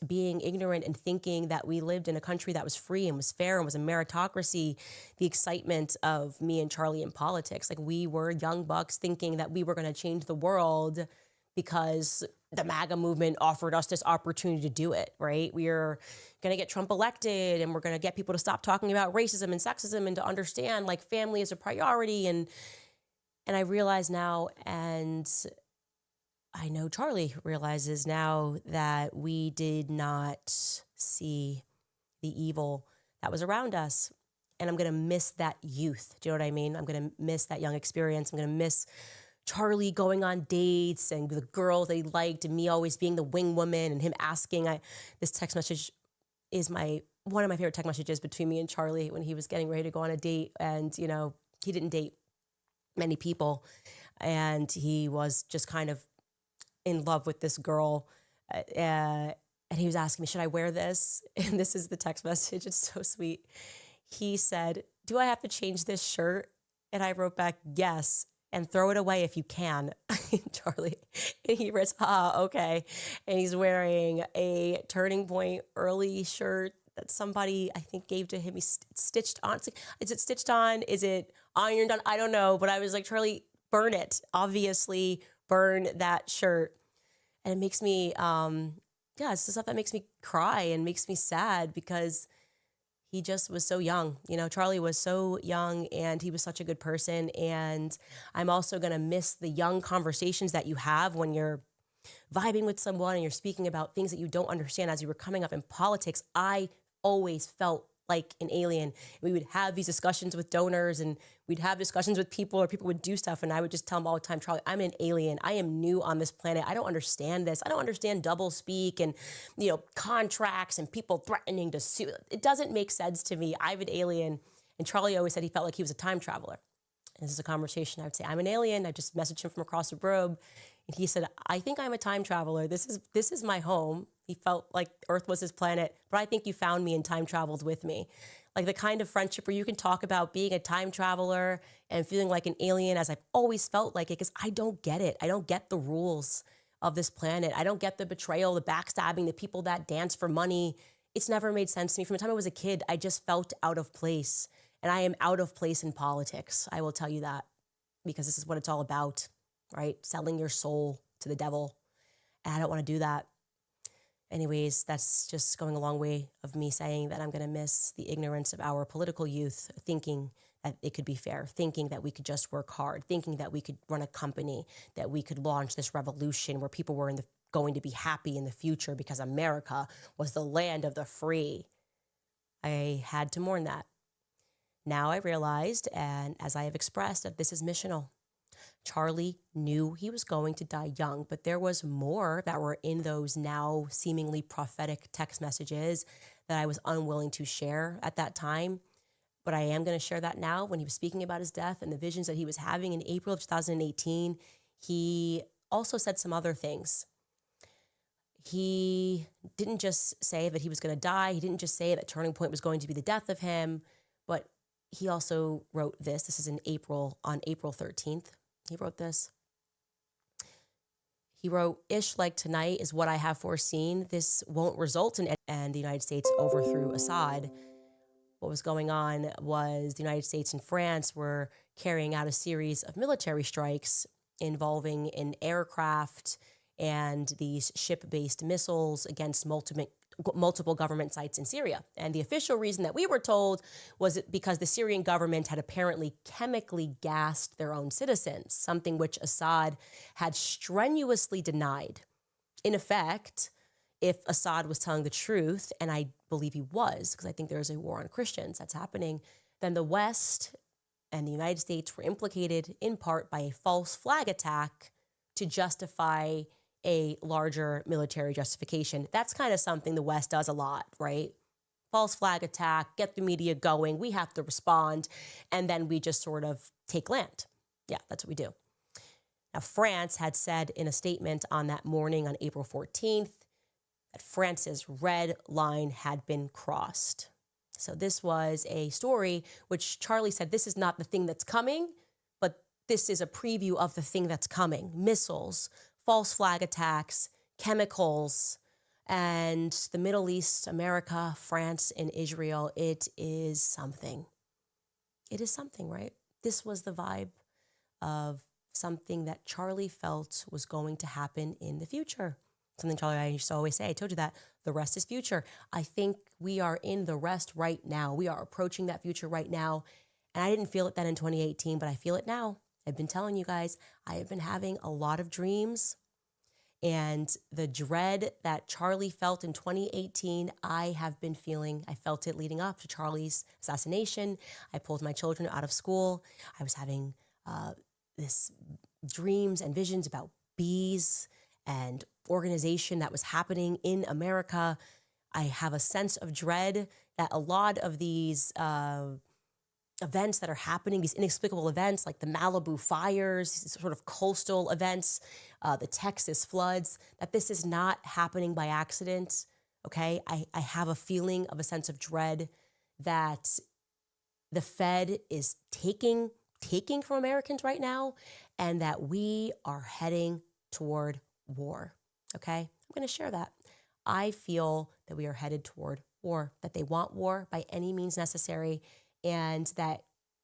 being ignorant and thinking that we lived in a country that was free and was fair and was a meritocracy, the excitement of me and Charlie in politics. Like, we were young bucks thinking that we were going to change the world because the MAGA movement offered us this opportunity to do it, right? We're going to get Trump elected and we're going to get people to stop talking about racism and sexism and to understand like family is a priority. And I realize now, and I know Charlie realizes now, that we did not see the evil that was around us. And I'm going to miss that youth. Do you know what I mean? I'm going to miss that young experience. I'm going to miss Charlie going on dates and the girls that he liked and me always being the wing woman and him asking. This text message is one of my favorite text messages between me and Charlie when he was getting ready to go on a date. And, you know, he didn't date many people. And he was just kind of in love with this girl. And he was asking me, should I wear this? And this is the text message. It's so sweet. He said, do I have to change this shirt? And I wrote back, yes. And throw it away if you can, Charlie. And he writes, okay. And he's wearing a Turning Point early shirt that somebody, I think, gave to him. He's stitched on. It's like, is it stitched on? Is it ironed on? I don't know. But I was like, Charlie, burn it. Obviously, burn that shirt. And it makes me, it's the stuff that makes me cry and makes me sad because he just was so young. You know, Charlie was so young and he was such a good person. And I'm also going to miss the young conversations that you have when you're vibing with someone and you're speaking about things that you don't understand. As you were coming up in politics, I always felt like an alien. We would have these discussions with donors and we'd have discussions with people, or people would do stuff. And I would just tell them all the time, Charlie, I'm an alien. I am new on this planet. I don't understand this. I don't understand double speak and, you know, contracts and people threatening to sue. It doesn't make sense to me. I'm an alien. And Charlie always said he felt like he was a time traveler. And this is a conversation. I would say, I'm an alien. I just messaged him from across the globe. And he said, I think I'm a time traveler. This is my home. He felt like Earth was his planet, but I think you found me and time traveled with me. Like the kind of friendship where you can talk about being a time traveler and feeling like an alien, as I've always felt like it, because I don't get it. I don't get the rules of this planet. I don't get the betrayal, the backstabbing, the people that dance for money. It's never made sense to me. From the time I was a kid, I just felt out of place. And I am out of place in politics. I will tell you that, because this is what it's all about, right? Selling your soul to the devil. And I don't want to do that. Anyways, that's just going a long way of me saying that I'm going to miss the ignorance of our political youth, thinking that it could be fair, thinking that we could just work hard, thinking that we could run a company, that we could launch this revolution where people were going to be happy in the future because America was the land of the free. I had to mourn that. Now I realized, and as I have expressed, that this is missional. Charlie knew he was going to die young, but there was more that were in those now seemingly prophetic text messages that I was unwilling to share at that time. But I am going to share that now. When he was speaking about his death and the visions that he was having in April of 2018, he also said some other things. He didn't just say that he was going to die. He didn't just say that turning point was going to be the death of him, but he also wrote this. This is in April, on April 13th. He wrote this. He wrote, "Ish like tonight is what I have foreseen. This won't result in," and the United States overthrew Assad. What was going on was the United States and France were carrying out a series of military strikes involving an aircraft and these ship-based missiles against multiple government sites in Syria. And the official reason that we were told was because the Syrian government had apparently chemically gassed their own citizens, something which Assad had strenuously denied. In effect, if Assad was telling the truth, and I believe he was, because I think there is a war on Christians that's happening, then the West and the United States were implicated in part by a false flag attack to justify a larger military justification. That's kind of something the West does a lot, right? False flag attack, get the media going, we have to respond, and then we just sort of take land. Yeah, that's what we do. Now, France had said in a statement on that morning on April 14th that France's red line had been crossed. So this was a story which Charlie said, this is not the thing that's coming, but this is a preview of the thing that's coming. Missiles, false flag attacks, chemicals, and the Middle East, America, France, and Israel. It is something. It is something, right? This was the vibe of something that Charlie felt was going to happen in the future. Something Charlie and I used to always say, I told you that, the rest is future. I think we are in the rest right now. We are approaching that future right now. And I didn't feel it then in 2018, but I feel it now. I've been telling you guys, I have been having a lot of dreams, and the dread that Charlie felt in 2018, I have been feeling. I felt it leading up to Charlie's assassination. I pulled my children out of school. I was having this dreams and visions about bees and organization that was happening in America. I have a sense of dread that a lot of these events that are happening, these inexplicable events like the Malibu fires, these sort of coastal events, the Texas floods, that this is not happening by accident, okay? I have a feeling of a sense of dread that the Fed is taking from Americans right now, and that we are heading toward war, okay? I'm going to share that. I feel that we are headed toward war, that they want war by any means necessary, and that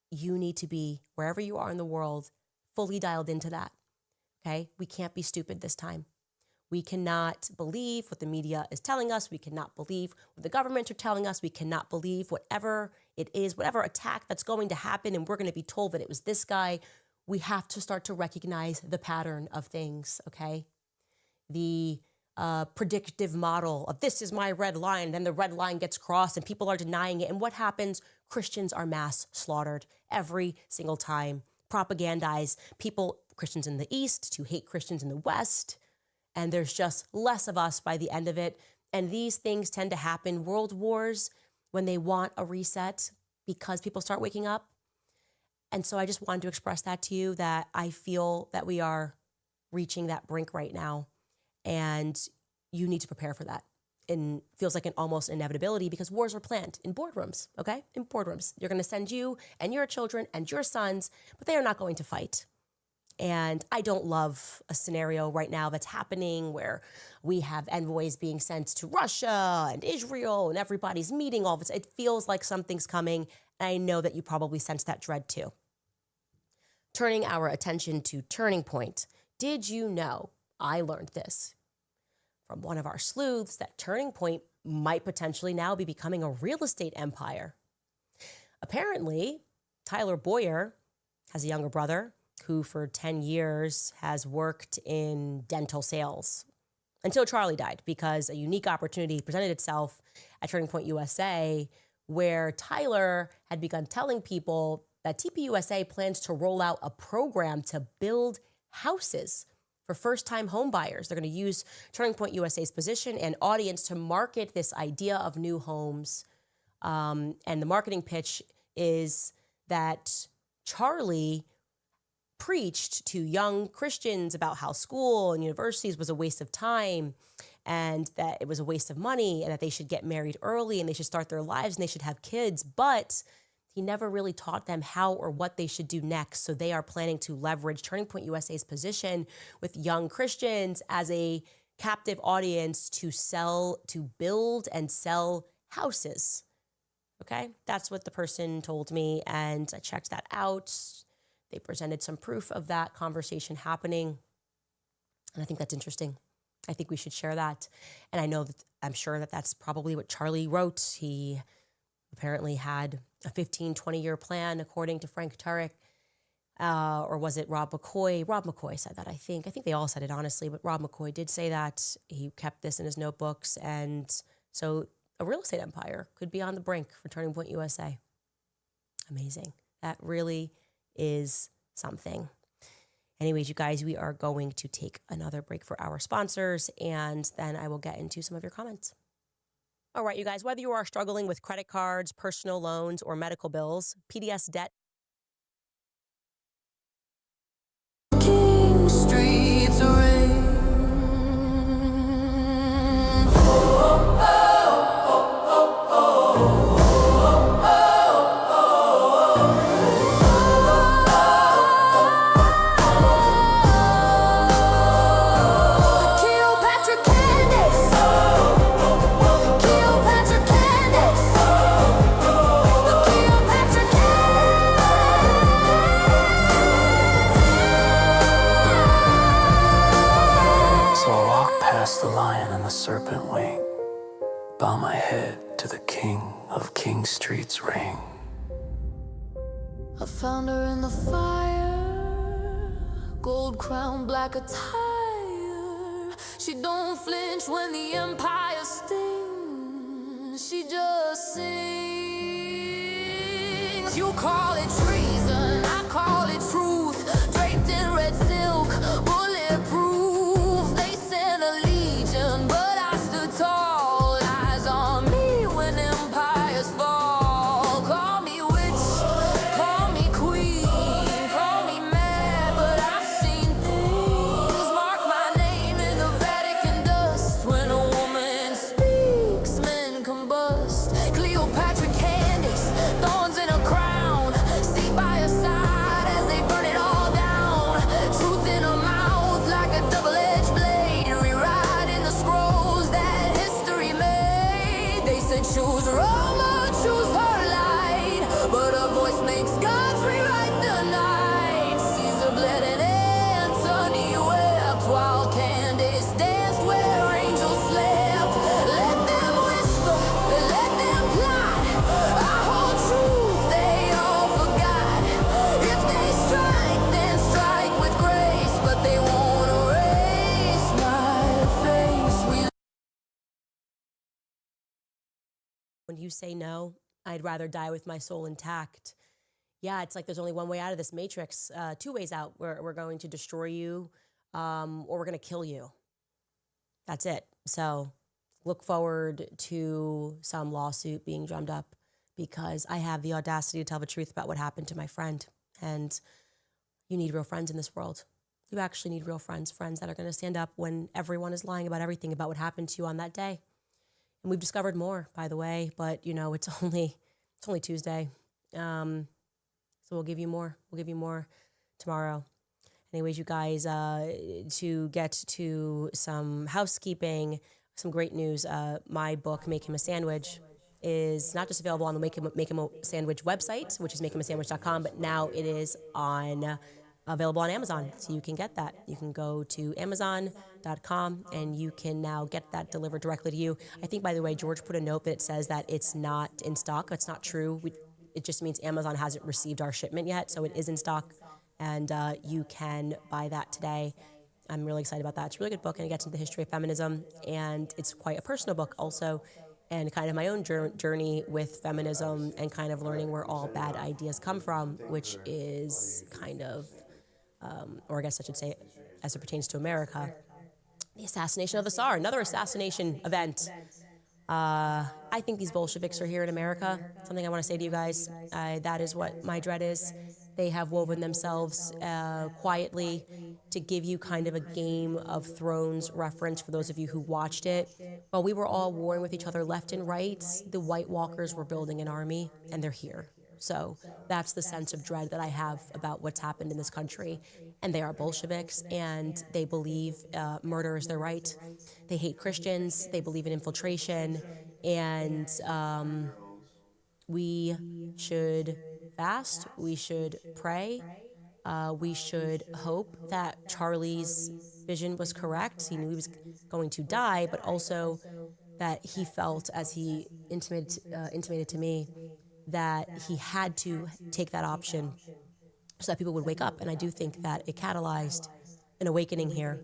you need to be, wherever you are in the world, fully dialed into that, okay? We can't be stupid this time. We cannot believe what the media is telling us. We cannot believe what the government are telling us. We cannot believe whatever it is, whatever attack that's going to happen, and we're going to be told that it was this guy. We have to start to recognize the pattern of things, okay? The predictive model of this is my red line, then the red line gets crossed and people are denying it. And what happens? Christians are mass slaughtered every single time, propagandized, Christians in the East to hate Christians in the West. And there's just less of us by the end of it. And these things tend to happen, world wars, when they want a reset because people start waking up. And so I just wanted to express that to you, that I feel that we are reaching that brink right now. And you need to prepare for that. It feels like an almost inevitability because wars are planned in boardrooms, okay? In boardrooms. You're going to send you and your children and your sons, but they are not going to fight. And I don't love a scenario right now that's happening where we have envoys being sent to Russia and Israel and everybody's meeting all of it. It feels like something's coming, I know that you probably sense that dread too. Turning our attention to Turning Point, did you know, I learned this from one of our sleuths, that Turning Point might potentially now be becoming a real estate empire. Apparently, Tyler Boyer has a younger brother who for 10 years has worked in dental sales until Charlie died, because a unique opportunity presented itself at Turning Point USA, where Tyler had begun telling people that TPUSA plans to roll out a program to build houses for first-time home buyers. They're going to use Turning Point USA's position and audience to market this idea of new homes. And the marketing pitch is that Charlie preached to young Christians about how school and universities was a waste of time, and that it was a waste of money, and that they should get married early and they should start their lives and they should have kids. But he never really taught them how or what they should do next. So they are planning to leverage Turning Point USA's position with young Christians as a captive audience to build and sell houses. Okay, that's what the person told me, and I checked that out. They presented some proof of that conversation happening, and I think that's interesting. I think we should share that. And I'm sure that that's probably what Charlie wrote. He apparently had a 15, 20-year plan, according to Frank Turek. Or was it Rob McCoy? Rob McCoy said that, I think. I think they all said it, honestly, but Rob McCoy did say that. He kept this in his notebooks. And so a real estate empire could be on the brink for Turning Point USA. Amazing. That really is something. Anyways, you guys, we are going to take another break for our sponsors, and then I will get into some of your comments. All right, you guys, whether you are struggling with credit cards, personal loans, or medical bills, PDS debt. King streets ring. Cleopatra Candace. Cleopatra Candace. The Cleopatra Candace. So I walk past the lion and the serpent wing, bow my head to the king of King Street's ring. I found her in the fire, gold crown, black attire. She don't flinch when the empire stings. She just sings. You call it treason, I call it truth. Draped in red silk, bulletproof. They sent a legion, but I stood tall. Eyes on me when empires fall. Call me witch, call me queen, call me mad, but I've seen things. Mark my name in the Vatican dust. When a woman speaks, men combust. Cleopatra Candace, thorns in a crown. Seat by her side as they burn it all down. Truth in her mouth like a double-edged blade. Rewriting the scrolls that history made. They said choose Roma, choose her light, but her voice makes gods rewrite the night. Caesar bled and Antony wept, while Candace danced where angels slept. Let them whisper, let them plot. I hold truth they all forgot. If they strike, then strike with grace, but they won't erase my face. When you say no, I'd rather die with my soul intact. Yeah, it's like there's only one way out of this matrix, two ways out. We're going to destroy you, or we're going to kill you. That's it. So look forward to some lawsuit being drummed up, because I have the audacity to tell the truth about what happened to my friend. And you need real friends in this world. You actually need real friends that are going to stand up when everyone is lying about everything about what happened to you on that day. And we've discovered more, by the way, but it's only Tuesday. So we'll give you more. We'll give you more tomorrow. Anyways, you guys, to get to some housekeeping, some great news. My book, Make Him a Sandwich, is not just available on the Make Him a Sandwich website, which is makehimasandwich.com, but now it is available on Amazon. So you can get that. You can go to Amazon.com and you can now get that delivered directly to you. I think, by the way, George put a note that says that it's not in stock. That's not true. It just means Amazon hasn't received our shipment yet, so it is in stock, and you can buy that today. I'm really excited about that. It's a really good book, and it gets into the history of feminism, and it's quite a personal book also, and kind of my own journey with feminism and kind of learning where all bad ideas come from, which is kind of, or I guess I should say, as it pertains to America, the assassination of the Tsar, another assassination event. I think these Bolsheviks are here in America. Something I want to say to you guys, that is what my dread is. They have woven themselves quietly to give you kind of a Game of Thrones reference for those of you who watched it. While we were all warring with each other left and right, the White Walkers were building an army, and they're here. So that's the sense of dread that I have about what's happened in this country. And they are Bolsheviks, and they believe murder is their right. They hate Christians. They believe in infiltration. And we should fast. We should pray. We should hope that Charlie's vision was correct. He knew he was going to die, but also that he felt, as he intimated to me, that he had to take that option so that people would wake up. And I do think that it catalyzed an awakening here.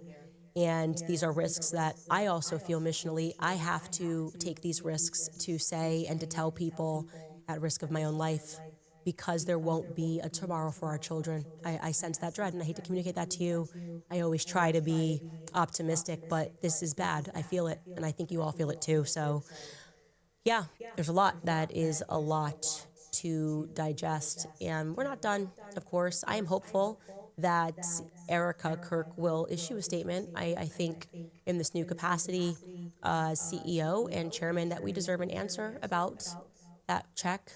And these are risks that I also feel missionally I have to take these risks to say and to tell people at risk of my own life, because there won't be a tomorrow for our children. I sense that dread, and I hate to communicate that to you. I always try to be optimistic, but this is bad. I feel it, and I think you all feel it too. So yeah, there's a lot that is a lot to digest, and we're not done, of course. I am hopeful that Erica Kirk will issue a statement. I think in this new capacity, CEO and chairman, that we deserve an answer about that check,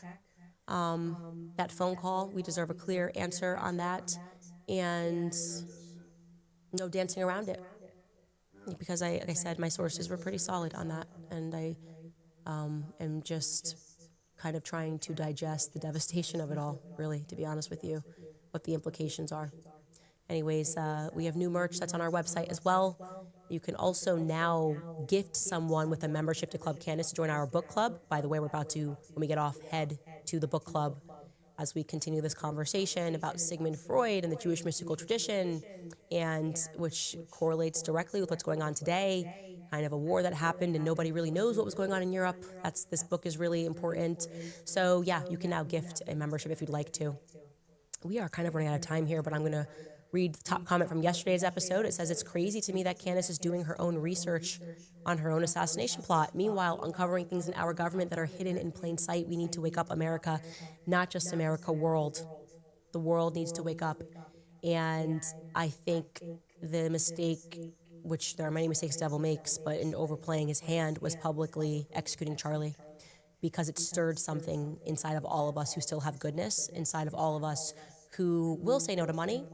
that phone call. We deserve a clear answer on that, and no dancing around it. Because like I said, my sources were pretty solid on that, and I am just kind of trying to digest the devastation of it all, really, to be honest with you, what the implications are. Anyways, we have new merch that's on our website as well. You can also now gift someone with a membership to Club Candace to join our book club. By the way, we're about to, when we get off, head to the book club as we continue this conversation about Sigmund Freud and the Jewish mystical tradition, and which correlates directly with what's going on today, kind of a war that happened and nobody really knows what was going on in Europe. This book is really important. So yeah, you can now gift a membership if you'd like to. We are kind of running out of time here, but I'm going to read the top comment from yesterday's episode. It says, "It's crazy to me that Candace is doing her own research on her own assassination plot. Meanwhile, uncovering things in our government that are hidden in plain sight. We need to wake up, America, not just America, world. The world needs to wake up." And I think the mistake, which there are many mistakes the devil makes, but in overplaying his hand, was publicly executing Charlie, because it stirred something inside of all of us who still have goodness, inside of all of us who will say no to money,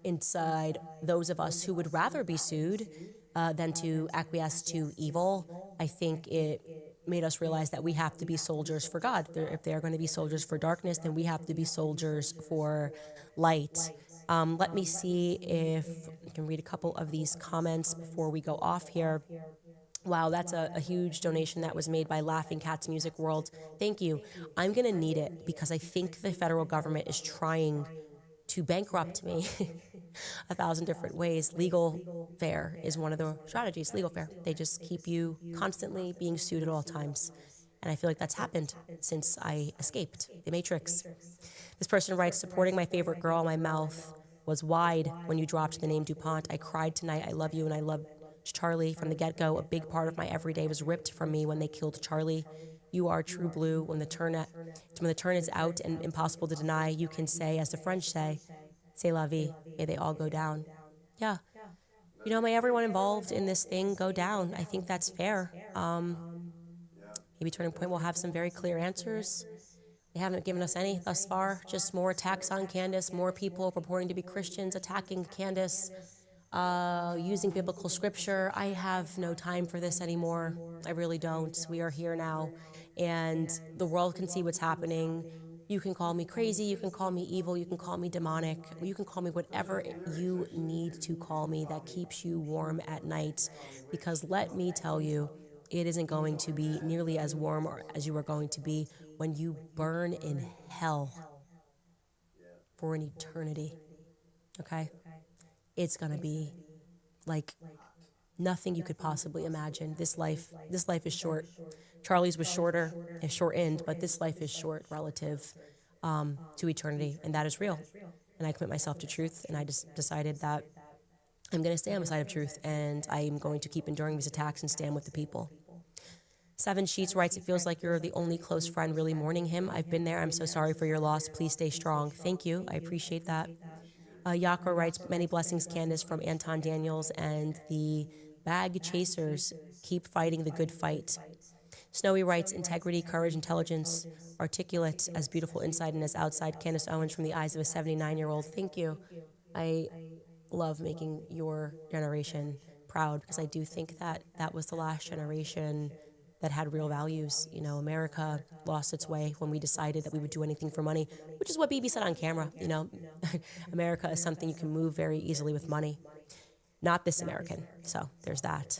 inside those of us who would rather be sued than to acquiesce to evil. I think it made us realize that we have to be soldiers for God. If they are going to be soldiers for darkness, then we have to be soldiers for light. Let me see if I can read a couple of these comments before we go off here. Wow, that's a huge donation that was made by Laughing Cats Music World. Thank you. I'm going to need it because I think the federal government is trying to bankrupt me 1,000 different ways. Legal fare is one of the strategies, legal fare. They just keep you constantly being sued at all times. And I feel like that's happened since I escaped the Matrix. This person writes, "Supporting my favorite girl, my mouth was wide when you dropped the name DuPont. I cried tonight. I love you and I love Charlie from the get-go. A big part of my everyday was ripped from me when they killed Charlie. You are true blue. When the turn is out and impossible to deny, you can say, as the French say, c'est la vie. May they all go down." Yeah. You know, may everyone involved in this thing go down. I think that's fair. Maybe Turning Point will have some very clear answers. They haven't given us any thus far. Just more attacks on Candace, more people purporting to be Christians attacking Candace, using biblical scripture. I have no time for this anymore. I really don't. We are here now. and the world can see what's happening. You can call me crazy, you can call me evil, you can call me demonic, you can call me whatever you need to call me that keeps you warm at night. Because let me tell you, it isn't going to be nearly as warm as you are going to be when you burn in hell for an eternity. Okay? It's going to be like nothing you could possibly imagine. This life is short. Charlie's was shorter, is shortened, but this life is short relative to eternity, and that is real. And I commit myself to truth, and I just decided that I'm going to stay on the side of truth, and I'm going to keep enduring these attacks and stand with the people. Seven Sheets writes, it feels like you're the only close friend really mourning him. I've been there. I'm so sorry for your loss. Please stay strong. Thank you. I appreciate that. Yako writes, many blessings, Candace, from Anton Daniels, and the Bag Chasers keep fighting the good fight. Snowy writes, integrity, courage, intelligence, articulate, as beautiful inside and as outside. Candace Owens from the eyes of a 79-year-old. Thank you. I love making your generation proud, because I do think that that was the last generation that had real values. You know, America lost its way when we decided that we would do anything for money, which is what BB said on camera. You know, America is something you can move very easily with money. Not this American. So there's that.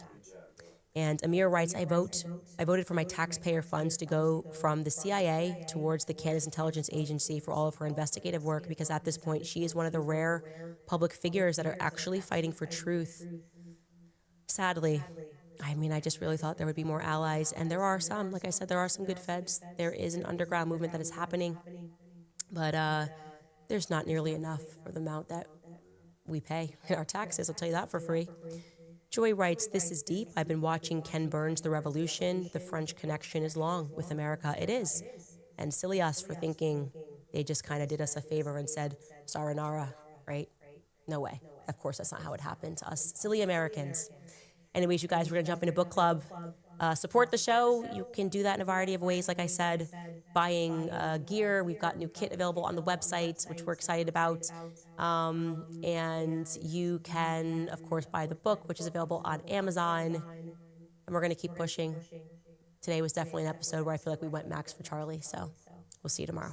And Amir writes, I voted for my taxpayer funds to go from the CIA towards the Candace Intelligence Agency for all of her investigative work, because at this point, she is one of the rare public figures that are actually fighting for truth. Sadly, I mean, I just really thought there would be more allies, and there are some. Like I said, there are some good feds. There is an underground movement that is happening, but there's not nearly enough for the amount that we pay in our taxes. I'll tell you that for free. Joy writes, this is deep. I've been watching Ken Burns' The Revolution. The French connection is long with America. It is. And silly us for thinking they just kind of did us a favor and said, Saranara, right? No way. Of course, that's not how it happened to us silly Americans. Anyways, you guys, we're going to jump into book club. Support the show. You can do that in a variety of ways. Like I said, buying gear. We've got new kit available on the website, which we're excited about. And you can, of course, buy the book, which is available on Amazon. And we're going to keep pushing. Today was definitely an episode where I feel like we went max for Charlie. So we'll see you tomorrow.